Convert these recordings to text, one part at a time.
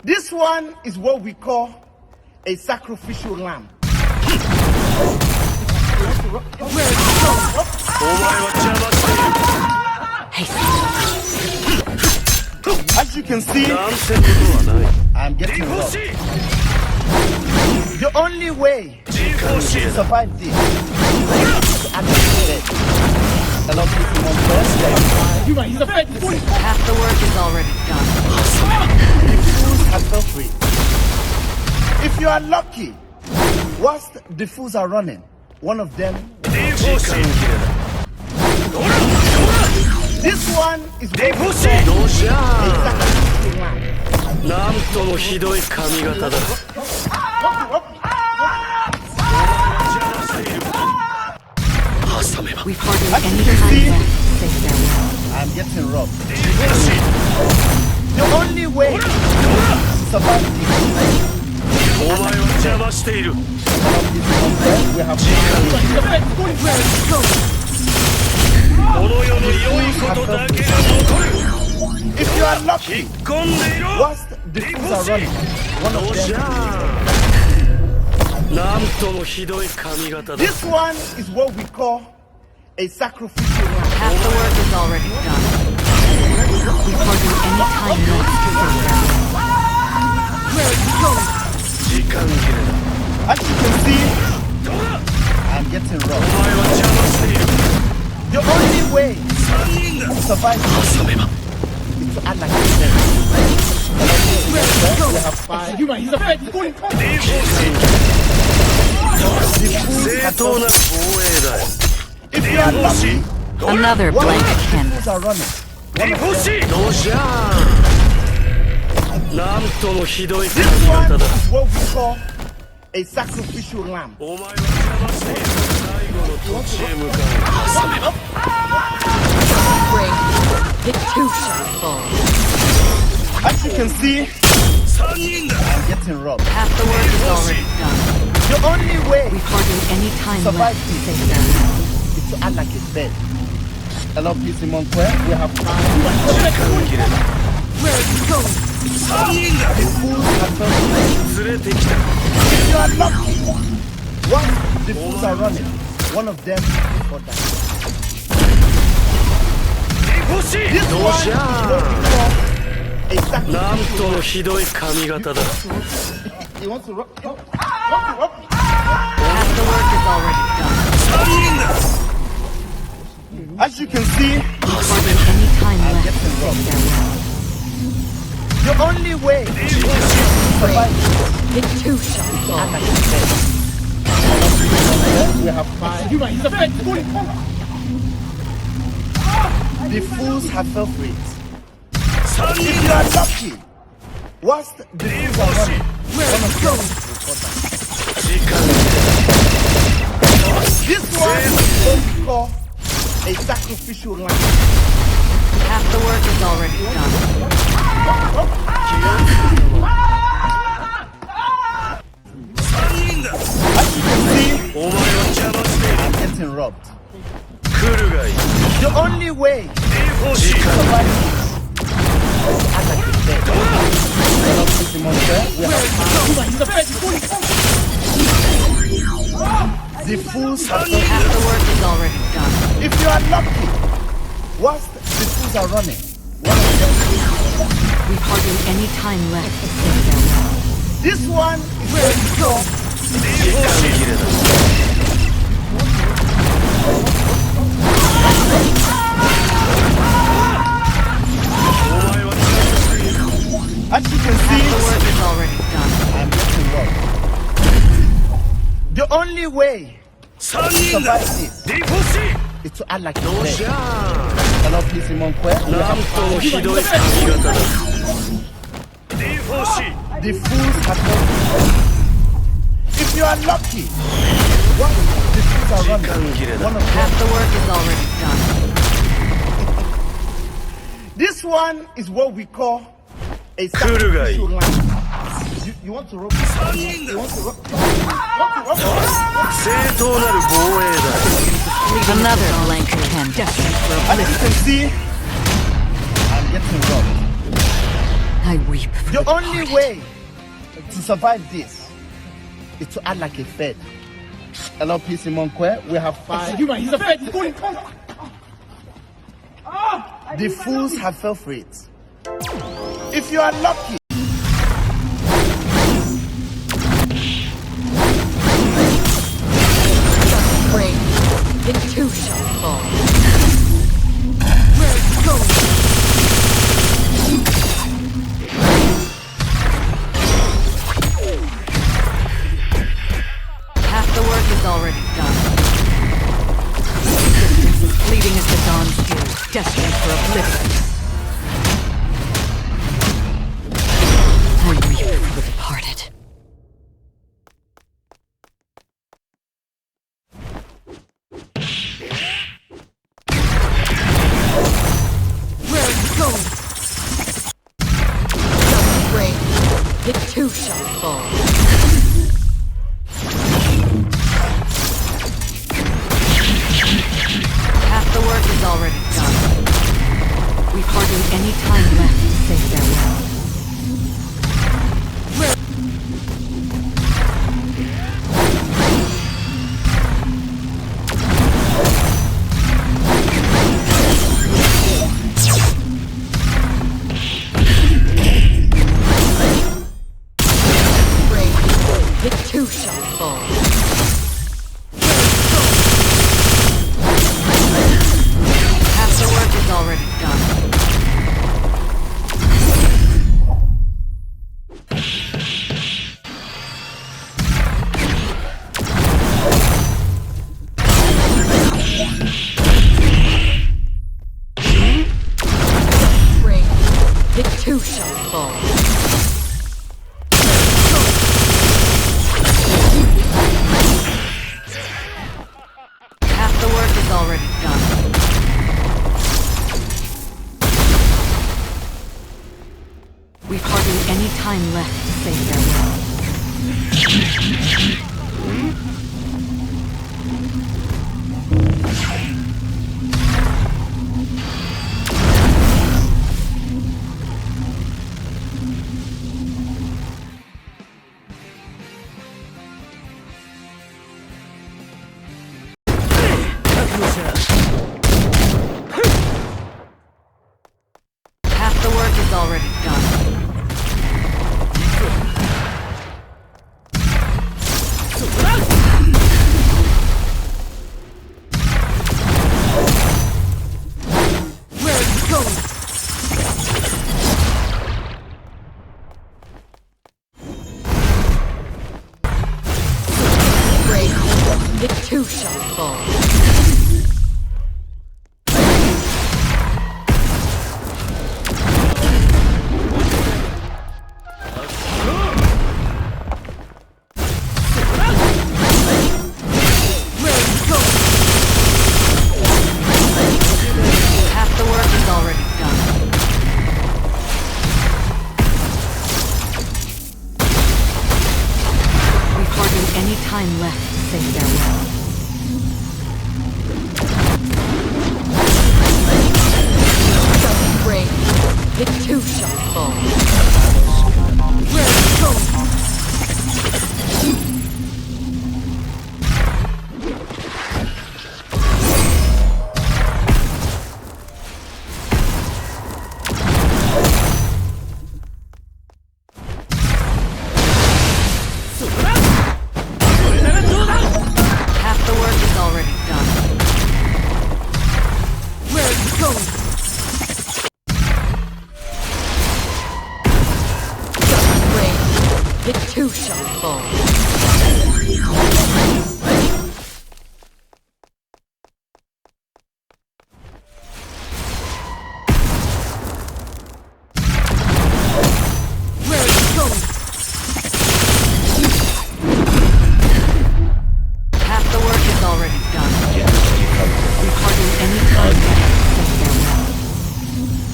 This one is what we call a sacrificial lamb. As you can see, I'm getting robbed. The only way to survive this is to activate it. Hello, people on first. Half the work is already done. The fools are felt free. If you are lucky, whilst the fools are running, one of them will be taken. This one is what we call a sacrificial lamb. なんともひどい髪型だ。 We've hardly any time left to say farewell. I'm getting robbed. The only way to survive this is お前は邪魔している。 we have この世の良いことだけが残る。 If you are lucky, 引っ込んでいろ。 whilst the fools are running, one of them. なんともひどい髪型だ。 This one is what we call a sacrificial lamb. Half the work is already done. We've hardly any time left to say farewell. 時間切れだ。 As you can see, I'm getting お robbed. 前は邪魔している。 The only way 3人だ。 to survive this is to act like a slave. We have five. The fools 正 have 当な防衛だよ。 If you are lucky, Another one of blank the canvas. fools are running. One of them. どうじゃなんともひどい This 髪 one 型だ。 is what we call a sacrificial lamb. お前は邪魔している。最後の土地へ向かう。挟めば。 The two shall fall. As you can see, 3人だ。 I'm getting robbed. Half the work is already done. The only way We've hardly any time survive left to say this farewell. is to act like a slave. Hello, peace in Montclair. We have five. 3人だ。 The fools have felt free. 連れてきた。 If you are lucky, once the fools are running, one of them will fall down. 欲しい。 This ど one う is じゃ what we call a なん sacrificial とも lamb. ひどい髪型だ。 You want to rob? Half the work is already done. 3人だ。 As you can see, We've hardly any time left to getting say robbed. farewell. the only way to survive The two shall fall. we have five. The fools have felt free. 3 If 人 you だ。 are lucky, whilst the fools are running, one of them will fall down. 時間 This one is what we call a sacrificial lamb. Half the work is already done. As you can see, お前は邪魔している。 I'm getting robbed. 来るがいい。 The only way to 欲しい。 survive this is to act like a slave. Hello, peace in Montclair. We have the fools have felt free. Half the work is already done. If you are lucky, whilst the fools are running, one of them will. We've hardly any time left to say farewell. This one is what we call 時間切れだ。 お前は邪魔している。 As you can Half the see, work is already done. I'm getting robbed. The only way 3 to 人だ。 survive this 欲しい。 is to act like a どうじ slave. ゃ Hello, peace in Montclair. We なん have ともひどい髪型だ。欲しい。 the fools have felt free. If you are lucky, while the fools are running, one of Half them. the work is already done. This one is what we call a Kurugai. sacrificial lamb. You want to rob? You want to rob? 正当なる防衛だ。 Another blank canvas. As you can see, I'm getting robbed. I weep for The the only departed. way to survive this is to act like a Fed. Hello, PC Monkwe. We have 5. He's a fed. The fools have fell for it. If you are lucky, Break. It too shall fall. Where it goes. Half the work is already done. Existence is fleeting as the dawn's dew, destined for oblivion. I weep for the departed. Where it goes. Just break. It too shall fall. Half the work is already done. We've hardly any time left to say farewell. Break. It too shall fall. Half the work is already done. Break. It too shall fall. Half the work is already done. We've hardly any time left to say farewell. Half the work is already done. Where it goes. Break. It too shall fall. Where it goes. Half the work is already done. We've hardly any time left to say farewell. Just break. It too shall fall. Where it goes. Half the work is already done. Where it goes. Just break. It too shall fall. Where it goes. Half the work is already done. We've hardly any time left to say farewell.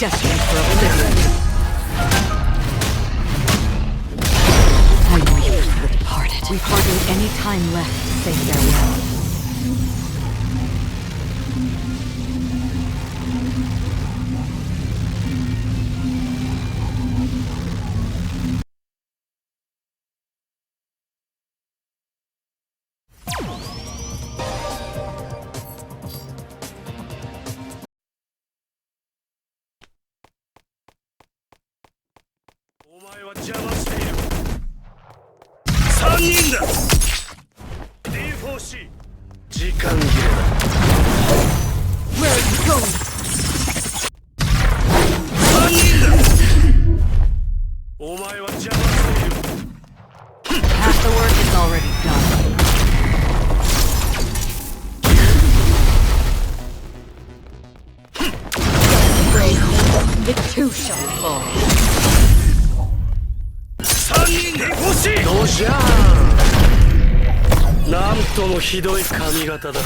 destined for oblivion. I weep for the departed. We've hardly any time left to say farewell. Where are you going? Half the work is already done. The two shall fall. 3人で欲しい。どうじゃーん。なんともひどい髪型だ。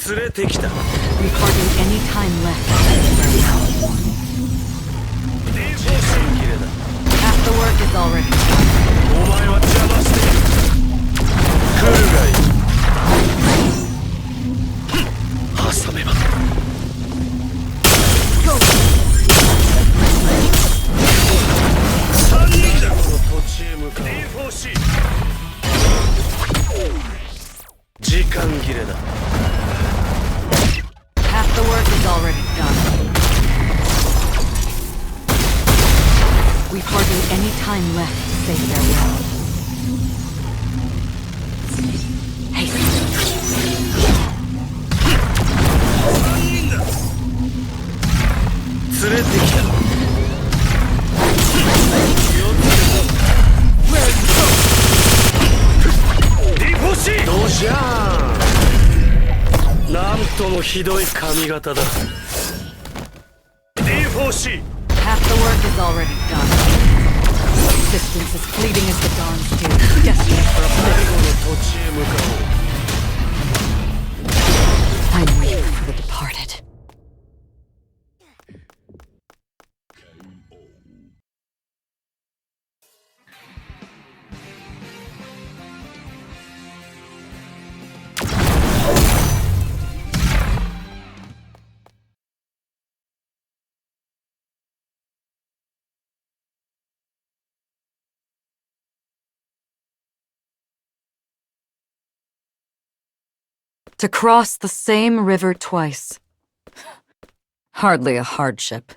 連れてきた。We've hardly any time left. Half the work is already done. お前は邪魔している。来るがいい。挟めば。3人だ。この土地へ向かう。時間切れだ。Half the work is already done. We've hardly any time left to say farewell. Hasten. 連れてきた。リポシー。どうじゃーん。なんともひどい髪型だ。D4C。 Half the work is already done. Existence is fleeting as the dawn's dew, destined for oblivion. I weep for the departed. To cross the same river twice. Hardly a hardship.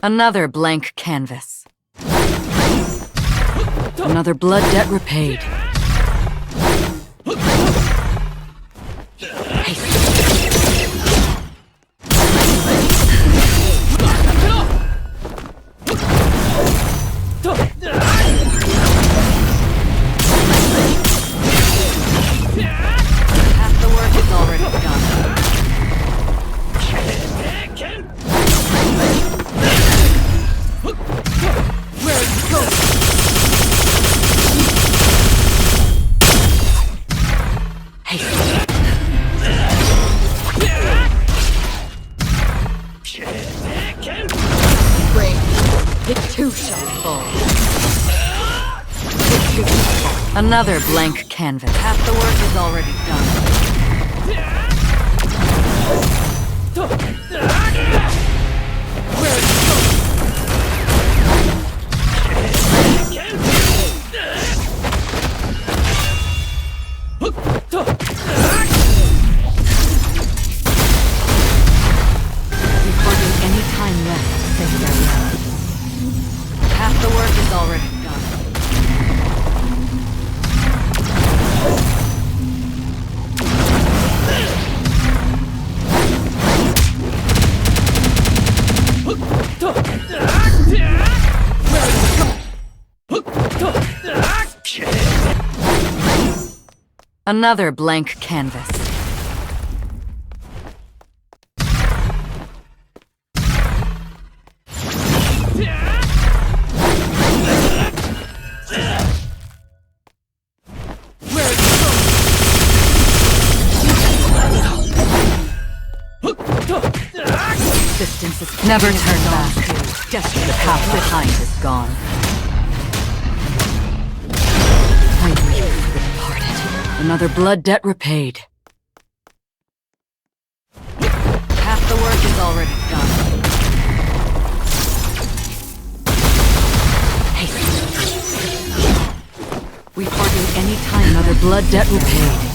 Another blank canvas. Another blood debt repaid. Another blank canvas. Half the work is already done. We've hardly any time left to say farewell. Half the work is already done. Another blank canvas. Persistence is never turn back. Destiny, the path behind is gone. I weep for the departed. Another blood debt repaid. Half the work is already done. Hasten. We forgive any time another blood debt repaid.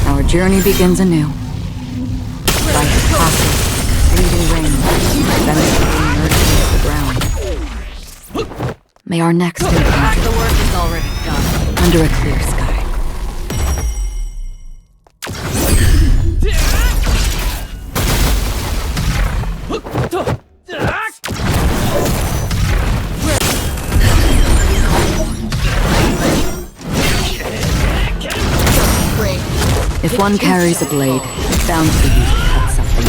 Our journey begins anew. Life passes, breathing rain, eventually emerges the ground. May our next encounter the work is already done. Under a clear sky. If one carries a blade, it's bound to be used to cut something.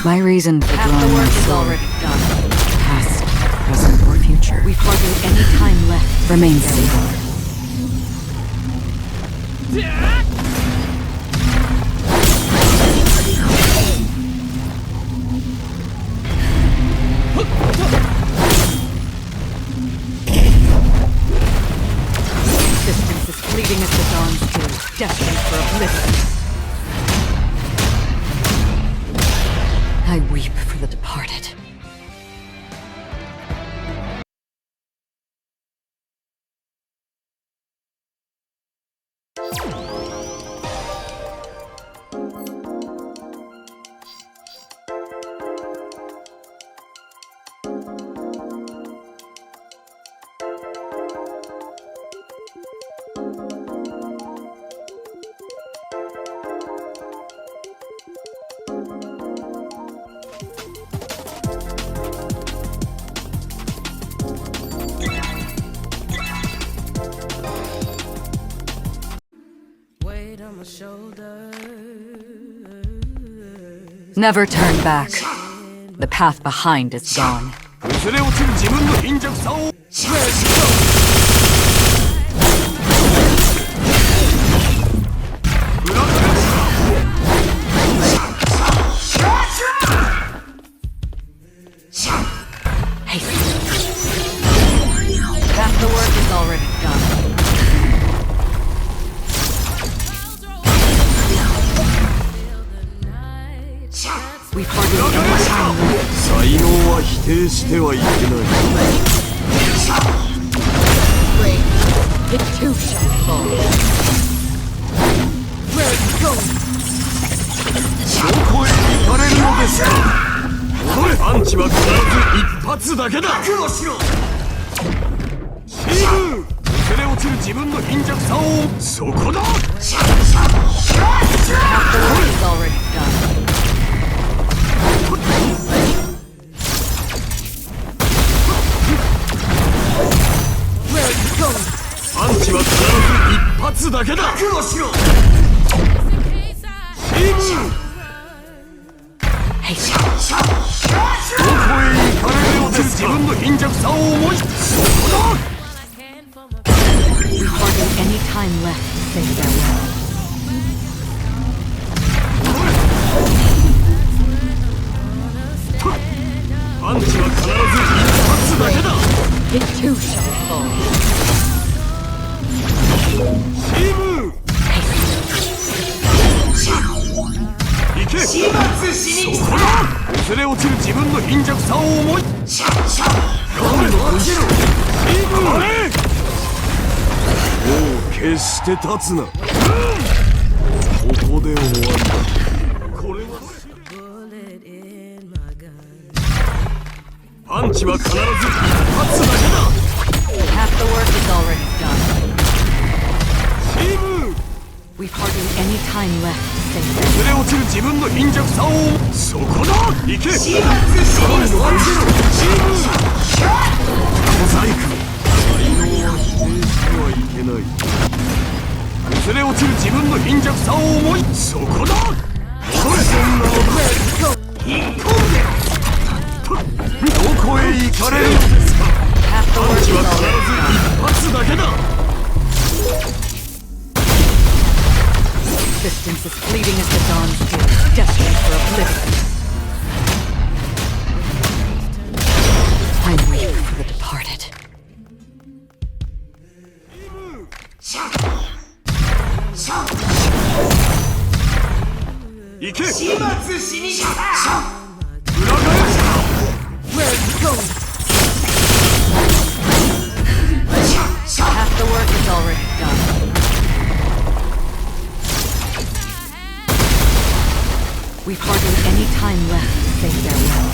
My reason for drawing my sword, past, present, or future, we've hardly any time left, remains singular. Distance is fleeting as the dawn's dew, destined for oblivion. I weep for the departed. Never turn back. The path behind is gone. Half the work is already done. We forgive any time left. 才能は否定してはいけない。 It too shall fall. Where it goes? どこへ行かれるのですか。パンチは必ず一発だけだ。覚悟しろ。チーム、崩れ落ちる自分の貧弱さをそこだ。Half the work is already done. Where it goes? パンチは必ず一発だけだ。覚悟しろ。チーム。 どこへ行かれるのですか。自分の貧弱さを思い、そこだ。 We hardly any time left to say farewell. パンチは必ず一発だけだ。 It too shall fall. チーム。行け。そこだ。崩れ落ちる自分の貧弱さを思い。ガンの落ちる。チーム。もう決して立つな。ここで終わりだ。これは。 パンチは必ず一発だけだ。Half the work is already done. チーム。 We've hardly any time left to say farewell. 崩れ落ちる自分の貧弱さをそこだ。行け。チーム。小細工。才能は否定してはいけない。崩れ落ちる自分の貧弱さを思い、そこだ。そんなのだ。一本で。 どこへ行かれるのですか。パンチは必ず一発だけだ。innocence as fleeting as the dawn's dew, destined for oblivion. I weep for the departed. Where's it going? Half the work is already done. We've hardly any time left to say farewell.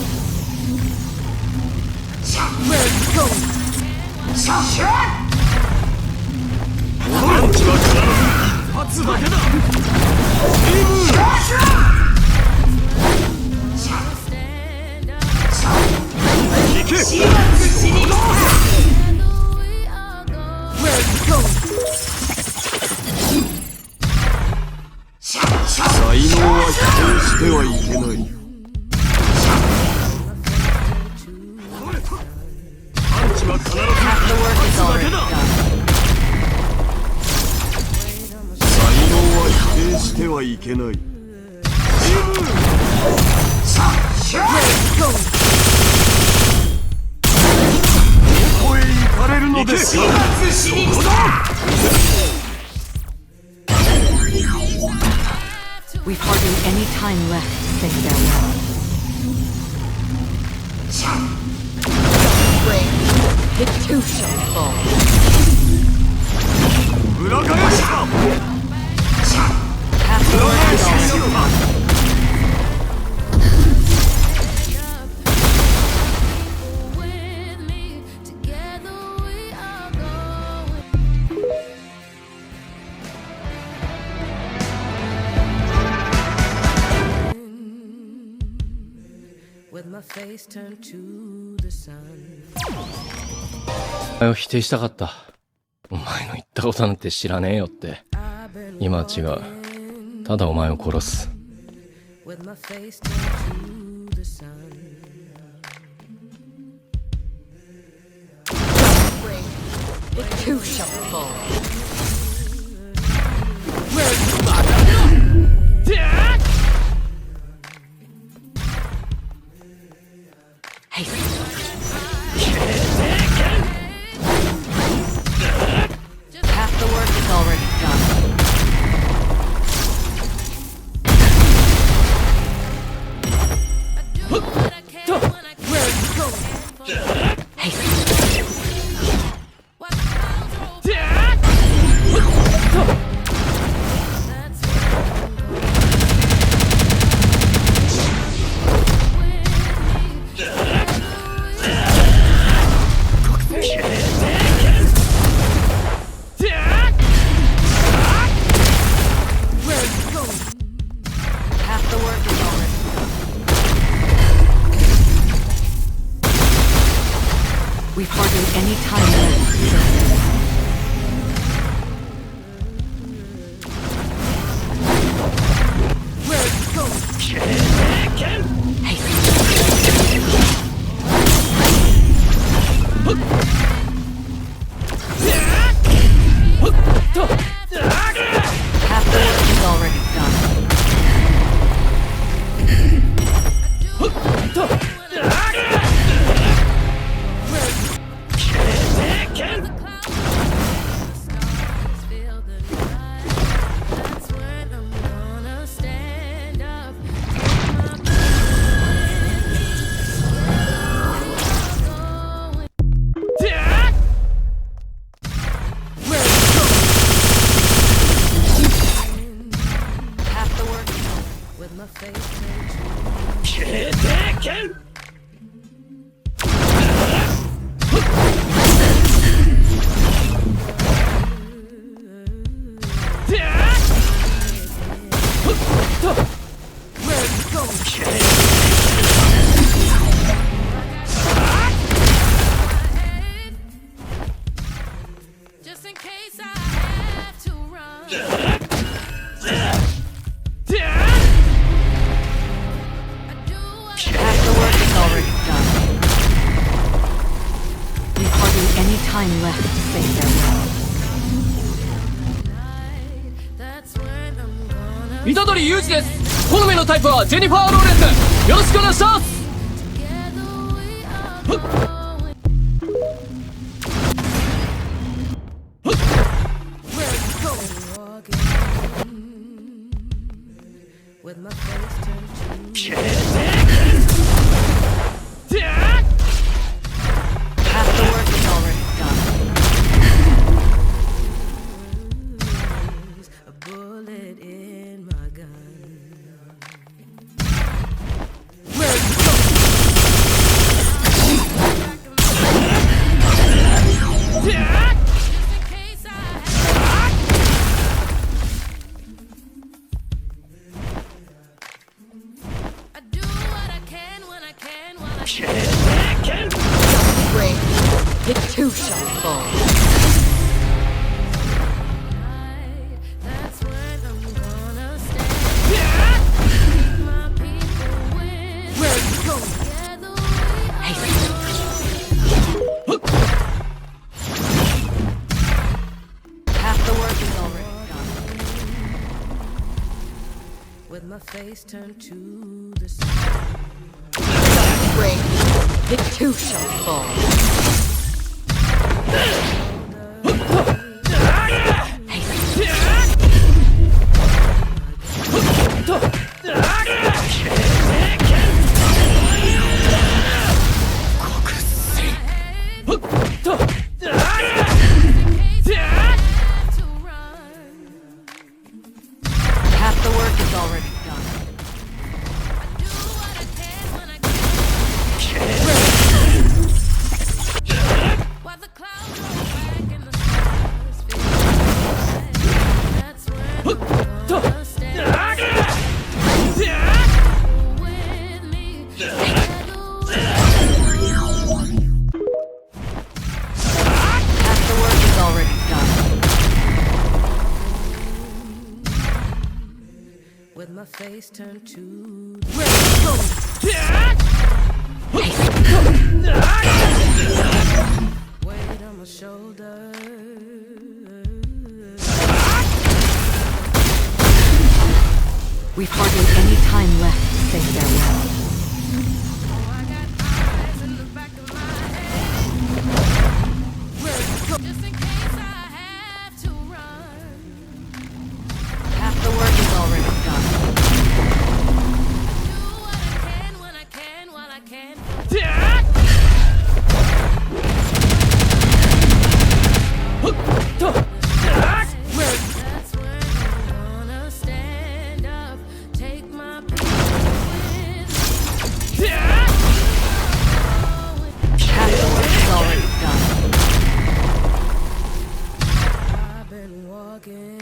Where's it going? パンチは必ず一発だけだ。行け。Where's it going? 才能は否定してはいけない。パンチは必ず Half the work is 一発だ already けだ。 done. 才能は否定してはいけない。 Where's it going? どこへ行かれるのですか。ここだ。We've hardly any time left to say farewell. The two shall fall. 裏返した。 Half the work is already done. With my face turned to the sun. お前を否定したかった。お前の言ったことなんて知らねえよって。今は違う。ただお前を殺す。With my face turned to the sun. The two shall fall. Half the work is already done. Where's it going? Hasten. Where's it going? Half the work is already done. We've hardly any time left. Where's it going? Hasten. Half the work is already done. Half the work With my face turned to Where's it going? just in case I have to run. Half the work is already done. We've hardly any time left to say farewell. That's when I'm gonna 虎杖裕二です。好みのタイプはジェニファー・ローレンス。よろしくお願いします。 With my face turned to Half the work is already done. a bullet in my gun. Just in case I do what I can when I can while I can. Break. The two shall fall. That's when I'm gonna stand. My people win. Together Half the work is already done. with my face turned to the sun. Break. The two shall fall. To run. Half the work is already done. Do what I can when I can. While the clouds roll back and the stars feel bright. That's when I'm gonna stand. With me. Half the work is already done. With my face turned to weight on my shoulder. We've hardly any time left to say farewell. Oh, I got eyes in the back of my head. Just in case I have to run. Half the work is already done. Do what I can when I can while I can. That's when I'm gonna stand up. Take my people with me. Half the work is already done. I've been walking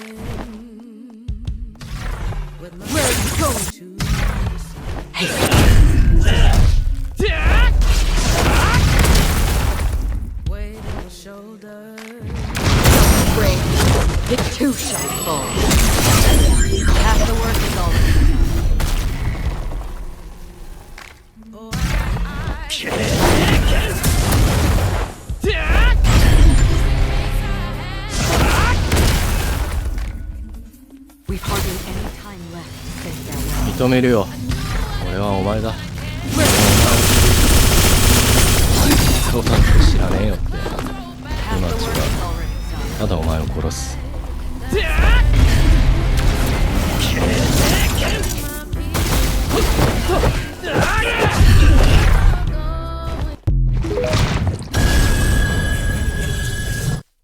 with my face to the sun. Weight on my shoulder. Break. The two shall fall. Half the work is already done. Oh, I got eyes. We've hardly any time left to say farewell. 認めるよ。俺はお前だ。そうなんて知らねえよって。 Half the work is already done. ただお前を殺す。 My people